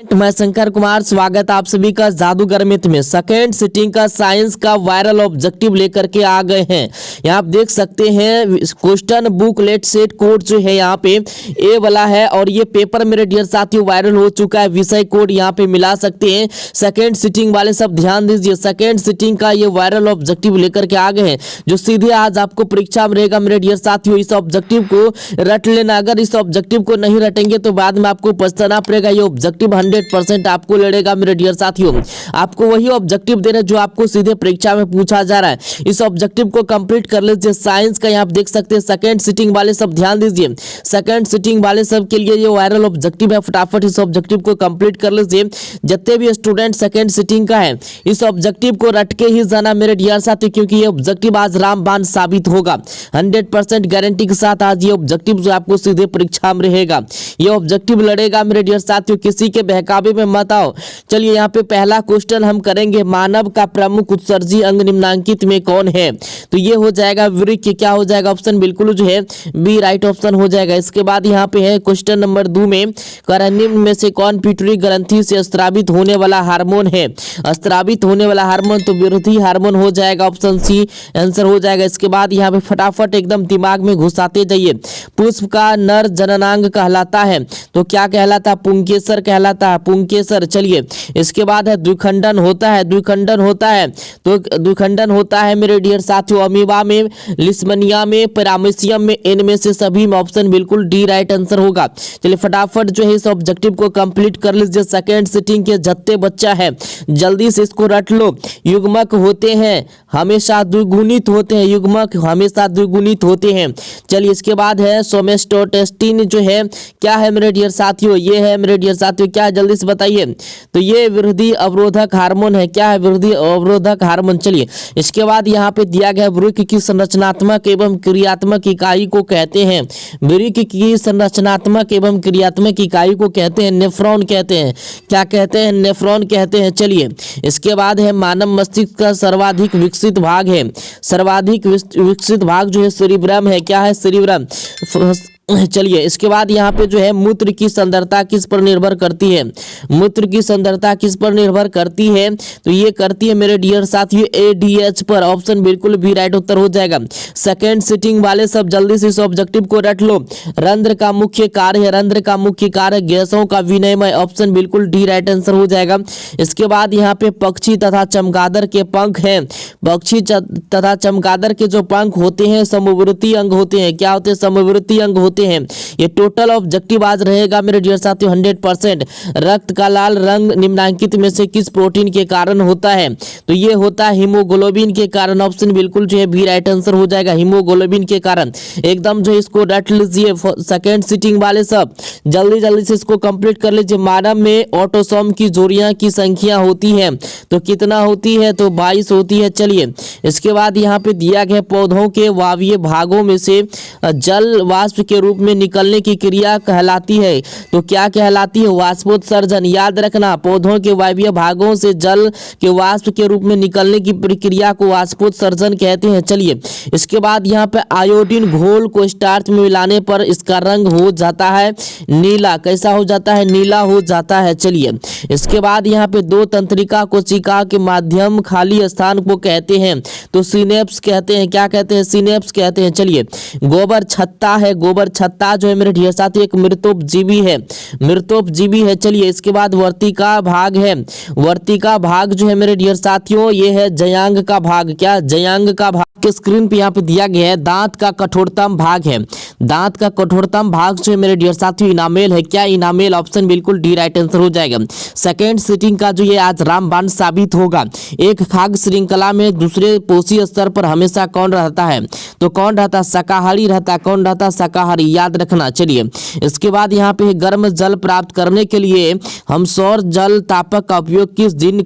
मैं शंकर कुमार, स्वागत आप सभी का जादूगर मित्र में। सेकेंड सिटिंग का साइंस का वायरल ऑब्जेक्टिव लेकर के आ गए हैं। यहाँ आप देख सकते हैं क्वेश्चन बुकलेट सेट कोड जो है यहाँ पे ए वाला है और ये पेपर मेरे डियर साथियों वायरल हो चुका है। विषय कोड यहाँ पे मिला सकते हैं। सेकेंड सिटिंग वाले सब ध्यान दीजिए, सेकेंड सिटिंग का ये वायरल ऑब्जेक्टिव लेकर के आ गए हैं जो सीधे आज आपको परीक्षा में रहेगा मेरे डियर साथियों। इस ऑब्जेक्टिव को रट लेना, अगर इस ऑब्जेक्टिव को नहीं रटेंगे तो बाद में आपको पछताना पड़ेगा। ये ऑब्जेक्टिव 100% आपको लड़ेगा मेरे डियर साथियों। आपको वही ऑब्जेक्टिव देना जो आपको सीधे परीक्षा में पूछा जा रहा है। इस ऑब्जेक्टिव को कंप्लीट कर लीजिए। साइंस का यहाँ आप देख सकते हैं सेकंड सिटिंग वाले सब ध्यान दीजिए, सेकंड सिटिंग वाले सब के लिए ये वायरल ऑब्जेक्टिव है। फटाफट इस ऑब्जेक्टिव को कंप्लीट कर लीजिए। जितने भी स्टूडेंट सेकंड सिटिंग का है इस ऑब्जेक्टिव को रट के ही जाना मेरे डियर साथियों, क्योंकि ये ऑब्जेक्टिव आज रामबाण साबित होगा। 100% गारंटी के साथ आज ये ऑब्जेक्टिव जो आपको सीधे परीक्षा में रहेगा, ये ऑब्जेक्टिव लड़ेगा मेरे डियर साथियों। किसी के बहकावे में मत आओ। चलिए यहाँ पे पहला क्वेश्चन हम करेंगे, मानव का प्रमुख उत्सर्जी अंग निम्नलिखित में कौन है? तो ये हो जाएगा वृक्क। क्या हो जाएगा ऑप्शन? बिल्कुल जो है बी राइट ऑप्शन हो जाएगा। इसके बाद यहाँ पे है क्वेश्चन नंबर 2 में, निम्न में से कौन पिट्यूटरी ग्रंथि से स्रावित होने वाला हार्मोन है? स्रावित होने वाला हार्मोन तो विरोधी हार्मोन हो जाएगा, ऑप्शन सी आंसर हो जाएगा। इसके बाद यहाँ पे फटाफट एकदम दिमाग में घुसाते जाइए। पुष्प का नर जननांग कहलाता है तो क्या कहलाता? पुंकेसर कहलाता है, पुंकेसर। चलिए इसके बाद है द्विखंडन होता है, द्विखंडन होता है तो द्विखंडन होता है मेरे डियर साथियों अमीबा में, लिस्मनिया में, पैरामीशियम में, इनमें से सभी में ऑप्शन बिल्कुल डी राइट आंसर होगा। चलिए फटाफट जो है इस ऑब्जेक्टिव को कंप्लीट कर लीजिए। सेकेंड सिटिंग के जत्ते बच्चा है जल्दी से इसको रट लो। युग्मक होते हैं हमेशा द्विगुणित होते हैं, युग्मक हमेशा द्विगुणित होते हैं। चलिए इसके बाद है सोमेस्टोटेस्टिन जो है क्या है मेरे डियर साथियों? ये है मेरे डियर साथियों क्या है जल्दी से बताइए। तो ये वृद्धि अवरोधक हार्मोन है। क्या है? वृद्धि अवरोधक हार्मोन। चलिए इसके बाद यहाँ पे दिया गया वृक्क की संरचनात्मक एवं क्रियात्मक इकाई को कहते हैं, वृक्क की संरचनात्मक एवं क्रियात्मक इकाई को कहते हैं नेफ्रॉन कहते हैं। क्या कहते हैं? नेफ्रॉन कहते हैं। चलिए इसके बाद है मानव मस्तिष्क का सर्वाधिक विकसित भाग है, सर्वाधिक विकसित भाग जो है सेरिब्रम है। क्या है? सेरिब्रम। चलिए इसके बाद यहाँ पे जो है मूत्र की सांद्रता किस पर निर्भर करती है? मूत्र की सांद्रता किस पर निर्भर करती है? तो ये करती है मेरे डियर साथियों ADH पर, ऑप्शन बिल्कुल भी राइट उत्तर हो जाएगा। सेकेंड सिटिंग वाले सब जल्दी से इस ऑब्जेक्टिव को रट लो। रंध्र का मुख्य कार्य है, रंध्र का मुख्य कार्य गैसों का विनिमय, ऑप्शन बिल्कुल डी राइट आंसर हो जाएगा। इसके बाद यहाँ पे पक्षी तथा चमगादड़ के पंख हैं, पक्षी तथा चमगादड़ के जो पंख होते हैं समवर्ती अंग होते हैं। क्या होते हैं? समवर्ती अंग होते हैं। ये टोटल ऑब्जेक्टिव आज रहेगा मेरे डियर साथियों 100%। रक्त का लाल रंग निम्नलिखित में से किस प्रोटीन के कारण होता है? तो ये होता है हीमोग्लोबिन के कारण, ऑप्शन बिल्कुल जो है बी राइट आंसर हो जाएगा, हीमोग्लोबिन के कारण। एकदम जो इसको रट लीजिए। सेकेंड सिटिंग वाले सब जल्दी जल्दी से इसको कंप्लीट कर लीजिए। मानव में ऑटोसोम की जोड़ियां की संख्या होती है तो कितना होती है? तो 22 होती है। चलिए इसके बाद यहाँ पे दिया गया पौधों के वायवीय भागों में से जल वाष्प के रूप में निकलने की क्रिया कहलाती है तो क्या कहलाती है? वाष्पोत्सर्जन। याद रखना पौधों के वायवीय भागों से जल के वाष्प के रूप में निकलने की प्रक्रिया को वाष्पोत्सर्जन कहते हैं। चलिए इसके बाद यहाँ पे आयोडीन घोल को स्टार्च में मिलाने पर इसका रंग हो जाता है नीला। कैसा हो जाता है? नीला हो जाता है। चलिए इसके बाद यहाँ पे दो तंत्रिका कोशिका के माध्यम खाली स्थान को कहते हैं तो सिनेप्स कहते हैं। क्या कहते हैं? सिनेप्स कहते हैं। चलिए गोबर छत्ता है, गोबर छत्ता जो है मेरे ढेर साथी एक मृतोपजीवी है, मृतोपजीवी है। चलिए इसके बाद वर्तिका भाग है, वर्तिका भाग जो है मेरे ढेर साथियों ये है जयांग का भाग। क्या? जयांग का भाग के स्क्रीन पे यहाँ पे दिया गया है। दांत का कठोरतम भाग है, दांत का कठोरतम भाग जो है मेरे डियर साथियों इनामेल है। क्या? इनामेल, ऑप्शन बिल्कुल डी राइट आंसर हो जाएगा। सेकेंड सिटिंग का जो ये आज रामबाण साबित होगा। एक खाद्य श्रृंखला में दूसरे पोषी स्तर पर हमेशा कौन रहता है? तो कौन रहता? शाकाहारी रहता। कौन रहता? शाकाहारी। याद रखना। चलिए इसके बाद यहाँ पे गर्म जल प्राप्त करने के लिए हम सौर जल तापक का उपयोग किस दिन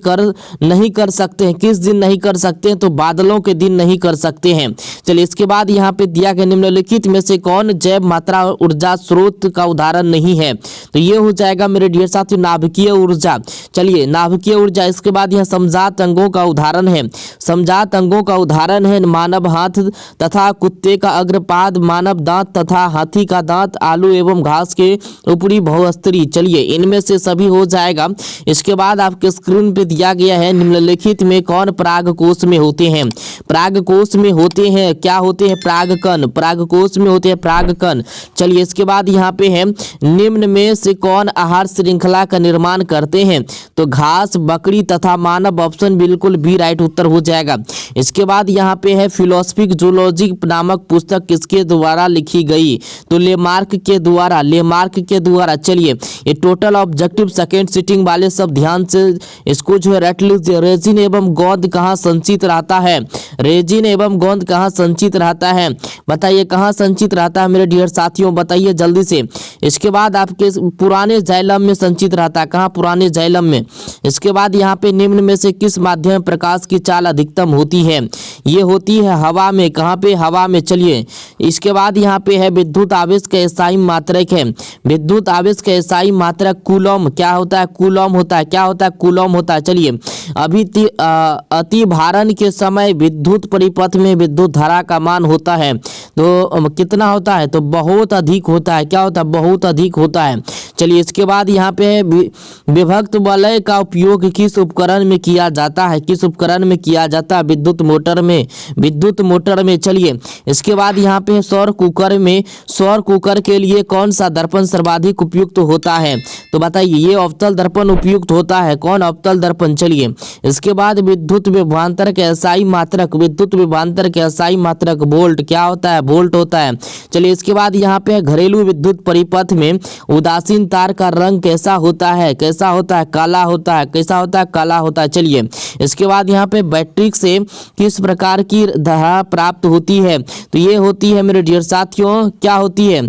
नहीं कर सकते हैं? किस दिन नहीं कर सकते हैं? तो बादलों के दिन नहीं कर सकते हैं। चलिए इसके बाद यहाँ पे दिया गया निम्नलिखित में से कौन जैव मात्रा ऊर्जा स्रोत का उदाहरण नहीं है, तो ये हो जाएगा मेरे डियर साथियों नाभिकीय ऊर्जा। चलिए नाभिकीय ऊर्जा। इसके बाद यह समजात अंगों का उदाहरण है। समजात अंगों का उदाहरण है मानव हाथ तथा कुत्ते का अग्रपाद, मानव दांत तथा हाथी का दांत, आलू एवं घास के ऊपरी बहुस्तरी। चलिए इनमें से सभी हो जाएगा। इसके बाद आपके स्क्रीन पे दिया गया है निम्नलिखित में कौन परागकोश में होते हैं। परागकोश में होते हैं क्या होते हैं परागकण। परागकोश में होते हैं परागकण। चलिए इसके बाद यहाँ पे है निम्न में से कौन आहार श्रृंखला का निर्माण करते हैं, तो घास, बकरी तथा मानव। ऑप्शन बिल्कुल भी राइट उत्तर हो जाएगा। इसके बाद यहाँ पे है फिलोसफिक जूलॉजी नामक पुस्तक किसके द्वारा लिखी गई, तो लेमार्क के द्वारा। लेमार्क के द्वारा। चलिए ये टोटल ऑब्जेक्टिव सेकेंड सिटिंग वाले सब ध्यान से इसको जो है रट लीजिए। रेजिन एवं गोंद कहाँ संचित रहता है। रेजिन एवं गोंद कहाँ संचित रहता है, बताइए कहाँ संचित रहता है मेरे डियर साथियों, बताइए जल्दी से। इसके बाद आपके पुराने जाइलम में संचित रहता है। कहाँ, पुराने जाइलम में। इसके बाद यहाँ पे निम्न में से किस माध्यम में प्रकाश की चाल अधिकतम होती है, ये होती है हवा में। कहाँ पे, हवा में। चलिए इसके बाद यहाँ पे है विद्युत आवेश का एसआई मात्रक है। विद्युत आवेश का एसआई मात्रक कूलम क्या होता है, कूलम होता है। क्या होता है, कूलम होता है। चलिए अति भारण के समय विद्युत परिपथ में विद्युत धारा का मान होता है तो कितना होता है, तो बहुत अधिक होता है। क्या होता है, बहुत अधिक होता है। चलिए इसके बाद यहाँ पे है विभक्त वलय का उपयोग किस उपकरण में किया जाता है। किस उपकरण में किया जाता है, विद्युत मोटर में। विद्युत मोटर में। चलिए इसके बाद यहाँ पे सौर कुकर में। सौर कुकर के लिए कौन सा दर्पण सर्वाधिक उपयुक्त होता है, तो बताइए ये अवतल दर्पण उपयुक्त होता है। कौन, अवतल दर्पण। चलिए इसके बाद विद्युत विभवांतर के एसआई मात्रक। विद्युत विभवांतर के एसआई मात्रक वोल्ट। क्या होता है, वोल्ट होता है। चलिए इसके बाद यहाँ पे घरेलू विद्युत परिपथ में उदासीन तार का रंग कैसा होता है, कैसा होता है, काला होता है। कैसा होता है, काला होता है। चलिए इसके बाद यहाँ पे बैटरी से किस प्रकार की धारा प्राप्त होती है, तो ये होती है मेरे डियर साथियों, क्या होती है,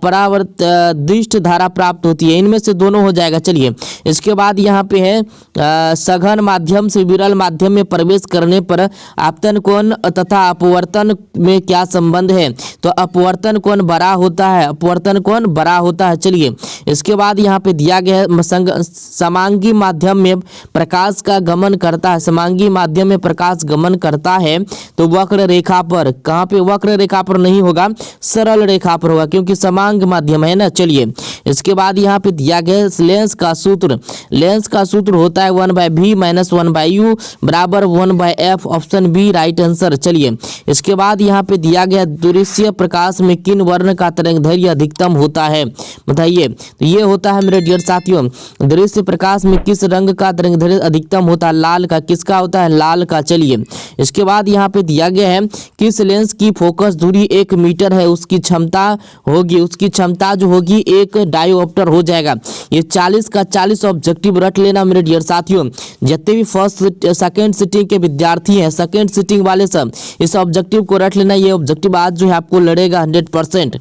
परावर्तित धारा प्राप्त होती है। इनमें से दोनों हो जाएगा। चलिए इसके बाद यहाँ पे है सघन माध्यम से विरल माध्यम में प्रवेश करने पर आपतन कोण तथा अपवर्तन में क्या संबंध है, तो अपवर्तन कोण बड़ा होता है। अपवर्तन कोण बड़ा होता है। चलिए इसके बाद यहाँ पे दिया गया है समांगी माध्यम में प्रकाश का गमन करता है। समांगी माध्यम में प्रकाश गमन करता है तो वक्र रेखा पर। कहाँ पे, वक्र रेखा पर नहीं होगा, सरल रेखा पर होगा क्योंकि समांग माध्यम है ना। चलिए इसके बाद यहाँ पे दिया गया लेंस का सूत्र। लेंस का सूत्र होता है 1/v - 1/u बराबर 1/f। Option B right answer. चलिए इसके बाद यहाँ पे दिया गया दृश्य प्रकाश में किन वर्ण का तरंगदैर्घ्य अधिकतम होता है, बताइए। तो ये होता है मेरे डियर साथियों दृश्य प्रकाश में किस रंग का तरंगदैर्घ्य अधिकतम होता है, लाल का। किसका होता है, लाल का। चलिए इसके बाद यहाँ पे दिया गया है किस लेंस की फोकस दूरी 1 मीटर है, उसकी क्षमता होगी, उसकी क्षमता जो होगी 1 डायोप्टर हो जाएगा। ये 40 का 40 ऑब्जेक्टिव रट लेना मेरे डियर साथियों। जितने भी फर्स्ट सेकेंड सिटिंग के विद्यार्थी हैं, सेकेंड सिटिंग वाले सब इस ऑब्जेक्टिव को रट लेना। ये ऑब्जेक्टिव आज जो है आपको लड़ेगा 100%।